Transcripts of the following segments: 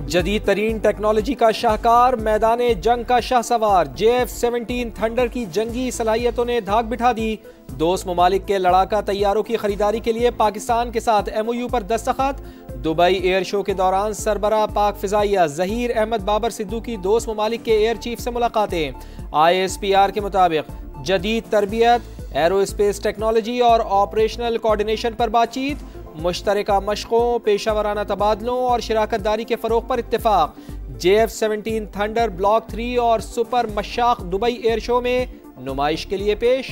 जदीद तरीन टेक्नोलॉजी का शाहकार, मैदान जंग का शाहसवार, JF-17 थंडर की जंगी सलाहियतों ने धाक बिठा दी। दोस्त ममालिक के लड़ाका तैयारों की खरीदारी के लिए पाकिस्तान के साथ MOU पर दस्तखत। दुबई एयर शो के दौरान सरबराह पाक फिजाइया जहीर अहमद बाबर सिद्दू की दोस्त ममालिक के एयर चीफ से मुलाकातें। ISPR के मुताबिक जदीद तरबियत, एरोस्पेस टेक्नोलॉजी और ऑपरेशनल कोऑर्डिनेशन पर बातचीत, मुश्तरका मशकों, पेशावराना तबादलों और शराकत दारी के फरोग पर इत्तेफाक। JF-17 थंडर ब्लॉक 3 और super Mashak Dubai air show में नुमाइश के लिए पेश।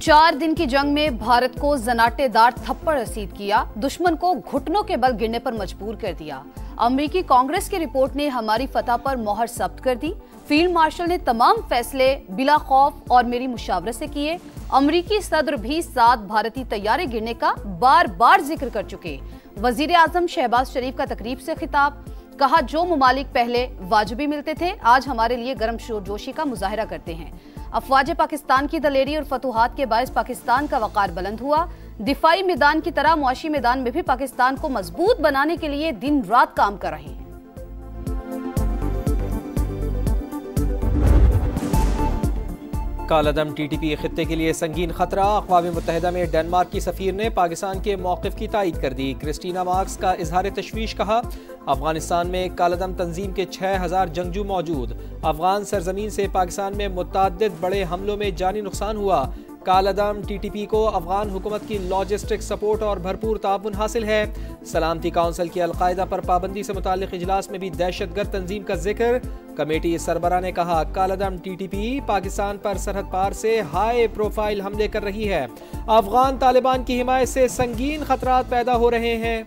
चार दिन की जंग में भारत को जनाटेदार थप्पड़ रसीद किया, दुश्मन को घुटनों के बल गिरने पर मजबूर कर दिया। अमेरिकी कांग्रेस की रिपोर्ट ने हमारी फतह पर मोहर जब्त कर दी। फील्ड मार्शल ने तमाम फैसले बिला खौफ और मेरी मुशावरत से किए। अमेरिकी सदर भी 7 भारतीय तैयारे गिरने का बार बार जिक्र कर चुके। वजीर आजम शहबाज शरीफ का तकरीब से खिताब, कहा जो ममालिक पहले वाजिबी मिलते थे आज हमारे लिए गर्म जोशी का मुजाहरा करते हैं। अफवाज पाकिस्तान की दलेरी और फतूहात के बायस पाकिस्तान का वकार बुलंद हुआ। दिफाई मैदान की तरह मुआशी मैदान में भी पाकिस्तान को मजबूत बनाने के लिए दिन रात काम कर रहे हैं। कालादम TTP खित्ते के लिए संगीन खतरा, अक़वाम मुत्तहिदा में डेनमार्क की सफीर ने पाकिस्तान के मौक़िफ़ की तायीद कर दी। क्रिस्टीना मार्क्स का इजहार तशवीश, कहा अफगानिस्तान में कालादम तंजीम के 6000 जंगजू मौजूद। अफगान सरजमीन से पाकिस्तान में मुतअद्दिद बड़े हमलों में जानी नुकसान हुआ। कालादम TTP को अफगान हुकूमत की लॉजिस्टिक सपोर्ट और भरपूर ताउन हासिल है। सलामती काउंसिल की अलकायदा पर पाबंदी से मुताल्लिक इजलास में भी दहशतगर्द तंजीम का जिक्र। कमेटी सरबरा ने कहा कालादम TTP पाकिस्तान पर सरहद पार से हाई प्रोफाइल हमले कर रही है। अफगान तालिबान की हिमायत से संगीन खतरात पैदा हो रहे हैं।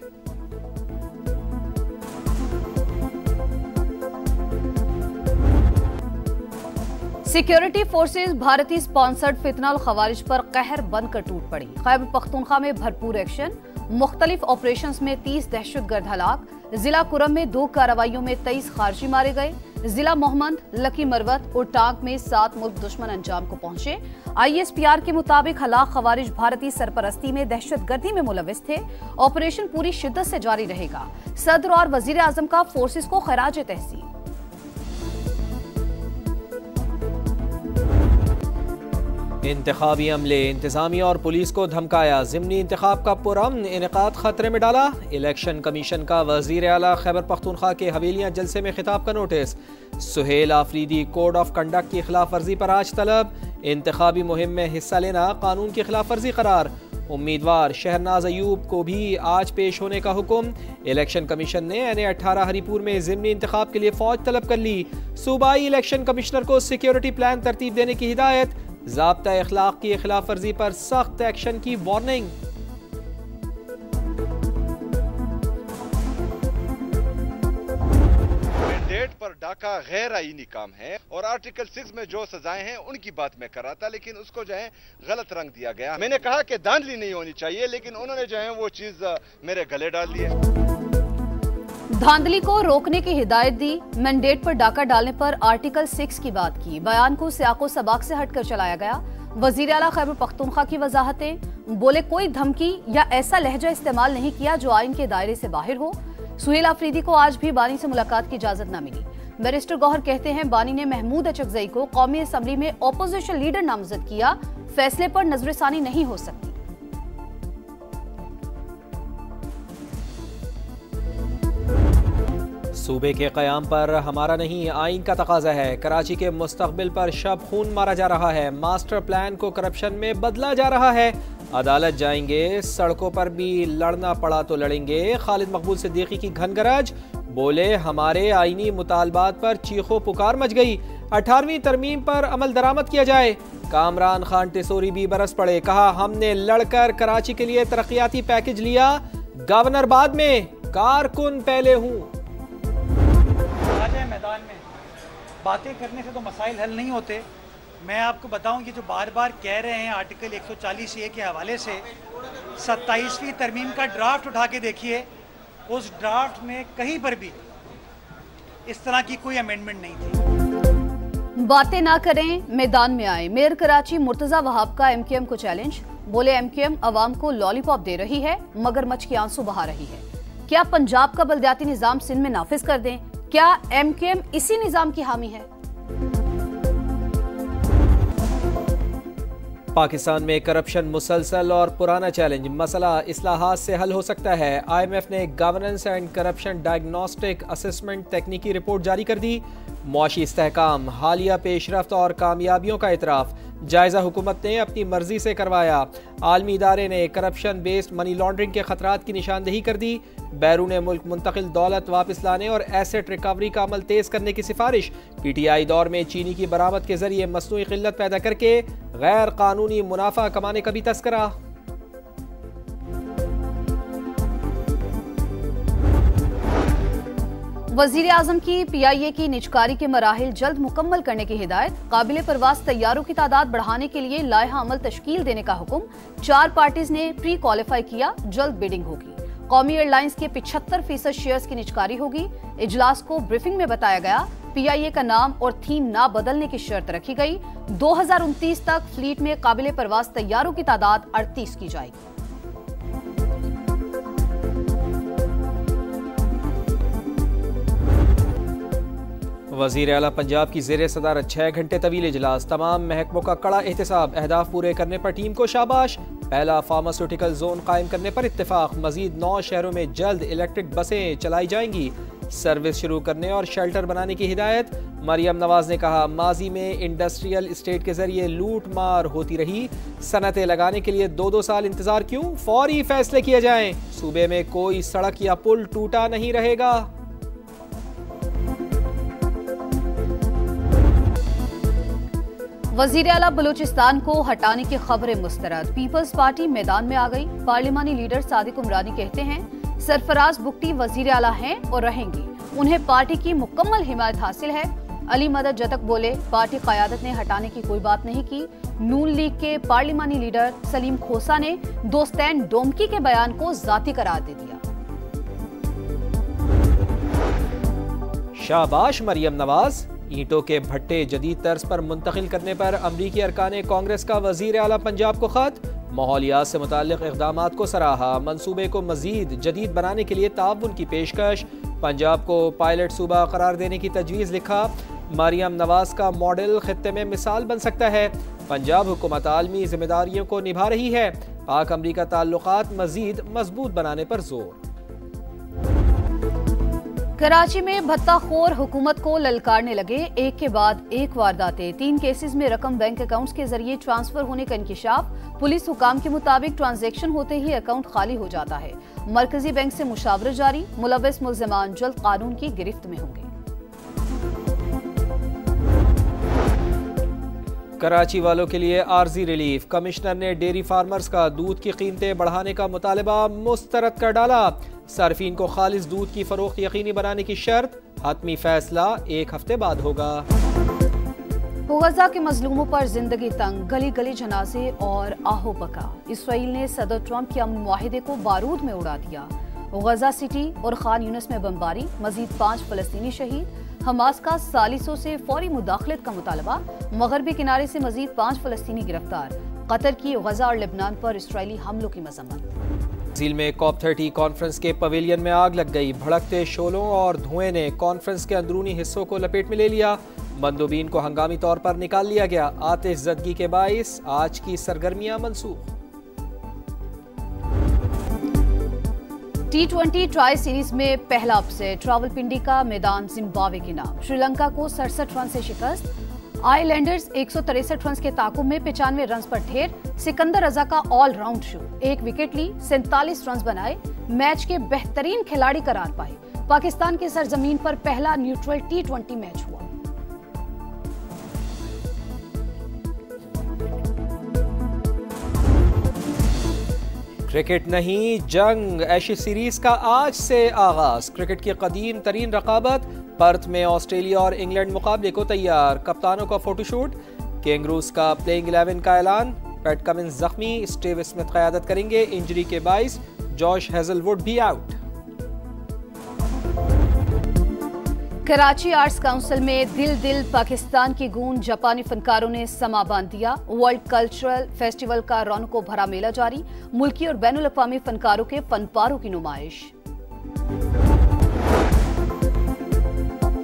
सिक्योरिटी फोर्सेस भारतीय स्पॉन्सर्ड फितनल खवारिज पर कहर बन कर टूट पड़ी। खैबर पख्तूनख्वा में भरपूर एक्शन, मुख्तलिफ ऑपरेशंस में 30 दहशतगर्द हलाक। जिला कुरम में 2 कार्रवाइयों में 23 खारजी मारे गए। जिला मोहम्मद, लकी मरवत और टांग में 7 मुल्क दुश्मन अंजाम को पहुंचे। ISPR के मुताबिक हलाक खवारिज भारतीय सरपरस्ती में दहशतगर्दी में मुलविस थे। ऑपरेशन पूरी शिद्दत से जारी रहेगा। सदर और वजीर आजम का फोर्सेस को खराज तहसीन। इंतखाबी अमले, इंतजामिया और पुलिस को धमकाया, ज़िमनी इंतखाब का पुरअमन इनेकाद खतरे में डाला। इलेक्शन कमीशन का वज़ीर आला खैबर पख्तूनख्वा के हवेलियां जलसे में खिताब का notice. Suhail Afridi code of conduct की खिलाफ वर्जी पर आज तलब। इंतखाबी मुहिम में हिस्सा लेना कानून की खिलाफ वर्जी करार। उम्मीदवार शहरनाज अयूब को भी आज पेश होने का हुक्म। इलेक्शन कमीशन ने NA-18 हरीपुर में ज़िमनी इंतखाब के लिए फौज तलब कर ली। सूबाई इलेक्शन कमिश्नर को सिक्योरिटी प्लान तरतीब देने की हिदायत। ज़ाब्ता इखलाक की खिलाफ वर्जी पर सख्त एक्शन की वार्निंग। मैंडेट पर डाका गैर आईनी काम है और आर्टिकल 6 में जो सजाएं हैं उनकी बात मैं कर रहा था, लेकिन उसको जो है गलत रंग दिया गया। मैंने कहा कि धांधली नहीं होनी चाहिए, लेकिन उन्होंने जो है वो चीज मेरे गले डाल दी है। धांधली को रोकने की हिदायत दी। मैंडेट पर डाका डालने पर आर्टिकल 6 की बात की। बयान को सियाको सबाक से हटकर चलाया गया। वजीर आला खैबर पख्तूनख्वा की वजाहतें, बोले कोई धमकी या ऐसा लहजा इस्तेमाल नहीं किया जो आइन के दायरे से बाहर हो। सुहेल आफरीदी को आज भी बानी से मुलाकात की इजाजत न मिली। बैरिस्टर गौहर कहते हैं बानी ने महमूद अचकजई को कौमी असम्बली में ऑपोजिशन लीडर नामजद किया, फैसले पर नजरसानी नहीं हो सकती। सूबे के क़याम पर हमारा नहीं आइन का तकाजा है। कराची के मुस्तकबिल पर शब खून मारा जा रहा है। मास्टर प्लान को करप्शन में बदला जा रहा है। अदालत जाएंगे, सड़कों पर भी लड़ना पड़ा तो लड़ेंगे। खालिद मकबूल सिद्दीकी की घनगरज, बोले हमारे आइनी मुतालबात पर चीखो पुकार मच गई। 18वीं तरमीम पर अमल दरामद किया जाए। कामरान खान टिसोरी भी बरस पड़े, कहा हमने लड़कर कराची के लिए तरक्याती पैकेज लिया, गवर्नर बाद में, कारकुन पहले हूँ। मैदान में बातें करने से तो मसाइल हल नहीं होते। मैं आपको बताऊं कि जो बार बार कह रहे हैं आर्टिकल 140A के हवाले से 27वीं तरमीम का ड्राफ्ट उठा के देखिए, उस ड्राफ्ट में कहीं पर भी इस तरह की कोई अमेंडमेंट नहीं थी। बातें ना करें, मैदान में आए। मेयर कराची मुर्तजा वहाब का MKM को चैलेंज। बोले एमक्यूएम अवाम को लॉलीपॉप दे रही है, मगरमच्छ के आंसू बहा रही है। क्या पंजाब का बलदियाती निजाम सिंध में नाफिज कर दें? क्या एमक्यूएम इसी निजाम की हामी है? पाकिस्तान में करप्शन मुसलसल और पुराना चैलेंज, मसला इस्लाहात से हल हो सकता है। IMF ने governance and corruption diagnostic assessment तकनीकी रिपोर्ट जारी कर दी। मुआशी इस्तेहकाम, हालिया पेशरफ्त और कामयाबियों का इतराफ, जायजा हुकूमत ने अपनी मर्जी से करवाया। आलमी इदारे ने करप्शन बेस्ड मनी लॉन्ड्रिंग के खतरात की निशानदेही कर दी। बैरून मुल्क मुंतकिल दौलत वापस लाने और एसेट रिकवरी का अमल तेज करने की सिफारिश। PTI दौर में चीनी की बरामद के जरिए मसनूई किल्लत पैदा करके गैर कानूनी मुनाफा कमाने का भी तस्करा। वजीर आजम की PIA की निजकारी के मराहिल जल्द मुकम्मल करने की हिदायत। काबिल परवास तैयारों की तादाद बढ़ाने के लिए लायहा अमल तश्कील देने का हुक्म। 4 पार्टीज ने प्री क्वालिफाई किया, जल्द बिडिंग होगी। कौमी एयरलाइंस के 75% शेयर्स की निजकारी होगी। इजलास को ब्रीफिंग में बताया गया PIA का नाम और थीम ना बदलने की शर्त रखी गई। 2029 तक फ्लीट में काबिल परवास तैयारों की तादाद 38 की जाएगी। वज़ीर आला पंजाब की ज़ेरे सदारत 6 घंटे तवील इजलास, तमाम महकमों का कड़ा एहतसाब, अहदाफ पूरे करने पर टीम को शाबाश। पहला फार्मास्यूटिकल जोन कायम करने पर इत्तेफाक। मजीद 9 शहरों में जल्द इलेक्ट्रिक बसें चलाई जाएंगी। सर्विस शुरू करने और शेल्टर बनाने की हिदायत। मरियम नवाज ने कहा माजी में इंडस्ट्रियल इस्टेट के जरिए लूट मार होती रही, सनतें लगाने के लिए 2-2 साल इंतजार क्यों? फौरी फैसले किए जाएं। सूबे में कोई सड़क या पुल टूटा नहीं रहेगा। वजीर आला बलूचिस्तान को हटाने की खबरें मुस्तरद। पीपल्स पार्टी मैदान में आ गई। पार्लिमानी लीडर सादिक उमरानी कहते हैं सरफराज बुगटी वजीर आला हैं और रहेंगे, उन्हें पार्टी की मुकम्मल हिमायत हासिल है। अली मदद जतक बोले पार्टी क़यादत ने हटाने की कोई बात नहीं की। नून लीग के पार्लिमानी लीडर सलीम खोसा ने दोस्तैन डोमकी के बयान को जाती करार दे दिया। शाबाश मरियम नवाज। ईंटों के भट्टे जदीद तर्ज पर मुंतकिल करने पर अमरीकी अरकान कांग्रेस का वजीर आला पंजाब को खत। माहौलियात से मुताल्लिक इक़दामात को सराहा। मंसूबे को मजीद जदीद बनाने के लिए ताउन की पेशकश। पंजाब को पायलट सूबा करार देने की तजवीज़ लिखा। मरियम नवाज का मॉडल खित्ते में मिसाल बन सकता है। पंजाब हुकूमत आलमी जिम्मेदारियों को निभा रही है। पाक अमरीका ताल्लुकात मजीद मजबूत बनाने पर जोर। कराची में भत्ताखोर हुकूमत को ललकारने लगे। एक के बाद एक वारदातें। 3 केसेस में रकम बैंक अकाउंट्स के जरिए ट्रांसफर होने का इंकिशाफ। पुलिस हुकाम के मुताबिक ट्रांजैक्शन होते ही अकाउंट खाली हो जाता है। मरकजी बैंक से मुशावरत जारी। मुलव्वस मुल्ज़िमान जल्द कानून की गिरफ्त में होंगे। कराची वालों के लिए आर्जी रिलीफ। कमिश्नर ने डेयरी फार्मर्स का दूध की कीमतें बढ़ाने का मुतालबा मुस्तरद कर डाला। सार्फिन को खालिस दूध की फरोख्त यकीनी बनाने की शर्त। हतमी फैसला 1 हफ्ते बाद होगा। गजा के मजलूमों पर जिंदगी तंग, गली गली जनाजे और आहो बका। इसराइल ने सदर ट्रंप के अमन मुआहिदे को बारूद में उड़ा दिया। गजा सिटी और खान यूनिस में बमबारी। मजीद 5 फलस्तीनी शहीद। हमास का सालिसों से फौरी मुदाखलत का मुतालबा। मगरबी किनारे से मजीद 5 फलस्तीनी गिरफ्तार। कतर की गजा और लेबनान पर इसराइली हमलों की मजम्मत। ब्राजील में COP30 कॉन्फ्रेंस के पवेलियन में आग लग गई। भड़कते शोलों और धुएं ने कॉन्फ्रेंस के अंदरूनी हिस्सों को लपेट में ले लिया। मंदोबीन को हंगामी तौर पर निकाल लिया गया। आतिशज़दगी के बाइस आज की सरगर्मियां मनसूख। T20 ट्राई सीरीज में पहला अपसेट। रावलपिंडी का मैदान जिम्बाब्वे के नाम। श्रीलंका को 67 रन से शिकस्त। आइलैंडर्स 163 रन के ताकुब में 95 रन पर ढेर। सिकंदर रजा का ऑलराउंड शो। 1 विकेट ली, 47 रन बनाए। मैच के बेहतरीन खिलाड़ी करार पाए। पाकिस्तान की सरजमीन पर पहला न्यूट्रल T20 मैच हुआ। क्रिकेट नहीं जंग। एशेज सीरीज का आज से आगाज। क्रिकेट की कदीम तरीन रकाबत। पर्थ में ऑस्ट्रेलिया और इंग्लैंड मुकाबले को तैयार। कप्तानों का फोटोशूट। कैंगरूज का प्लेइंग 11 का ऐलान। पैट कमिंस जख्मी, स्टीव स्मिथ क़यादत करेंगे। इंजरी के बाइस जॉश हेजलवुड भी आउट। कराची आर्ट्स काउंसिल में दिल दिल पाकिस्तान की गूंज, जापानी फनकारों ने समा बांध दिया। वर्ल्ड कल्चरल फेस्टिवल का रौनकों भरा मेला जारी, मुल्की और बैनुल अक़वामी फनकारों के फनपारों की नुमाइश।